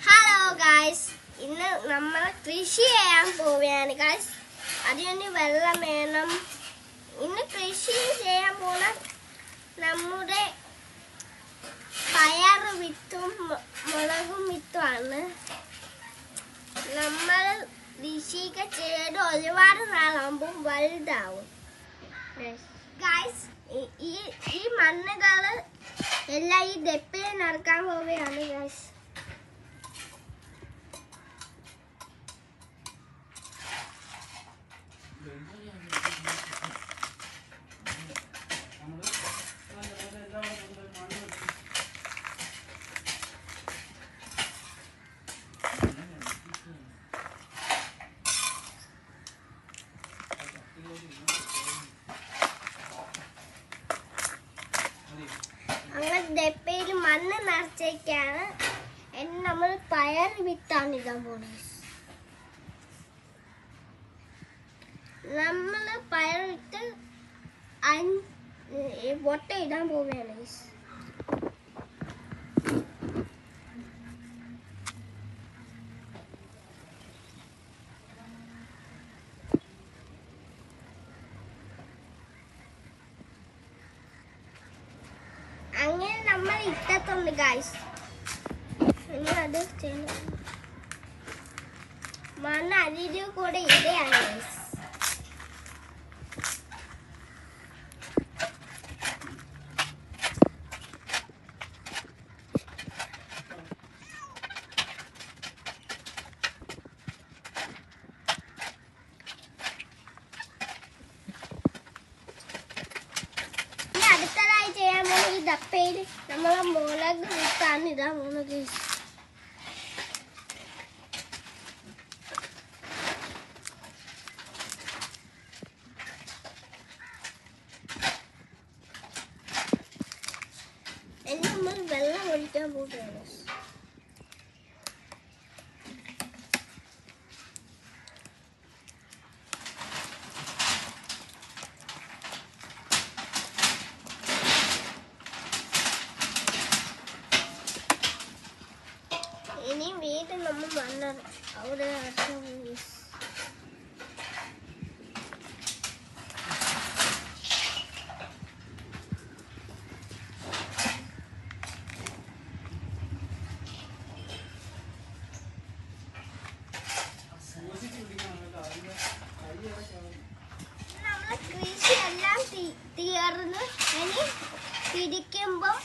Hello guys, ഇന്ന് നമ്മൾ കൃഷി ചെയ്യാൻ പോവുകയാണ് ഗായ്സ്. അതിന് വെള്ളം വേണം. ഇന്ന് കൃഷി ചെയ്യാൻ പോണ നമ്മുടെ പയർ വിത്തും മുളകും വിത്തുമാണ്. നമ്മൾ കൃഷിയൊക്കെ ചെയ്ത് ഒരുപാട് നാളാകുമ്പോൾ വലുതാവും ഗായ്സ്. ഈ മണ്ണുകൾ എല്ലാം ഈ ഡെപ്പിൽ നടക്കാൻ പോവുകയാണ് ഗായ്സ്. അങ്ങനെ ഡെപ്പയിൽ മണ്ണ് നിറച്ചേക്കാണ്. നമ്മൾ പയർ വിത്താണ് ഇടാൻ പോകുന്നത്. നമ്മൾ പയർ വിത്ത് പൊട്ട ഇടാൻ പോവുകയാണ്. അങ്ങനെ നമ്മൾ ഇട്ടിട്ടുണ്ട് ഗായ്സ്. ഇനി അത് മണ്ണ് അരിയുടെ കൂടെ ഇടയാണ് ഗായ്സ്. അടുത്തതായി ചെയ്യാൻ പോകുന്ന ഈ ഡപ്പയിൽ നമ്മളെ മുളക് വിത്താണ് ഇടാൻ പോകുന്നത്. ഇനി നമ്മൾ വെള്ളം ഒഴിക്കാൻ പോവുകയാണ്. ഇനി വീണ്ടും നമ്മൾ മണ്ണ് അവിടെ നമ്മളെ കൃഷി എല്ലാം തീർന്ന് ഇനി തിരിക്കുമ്പോൾ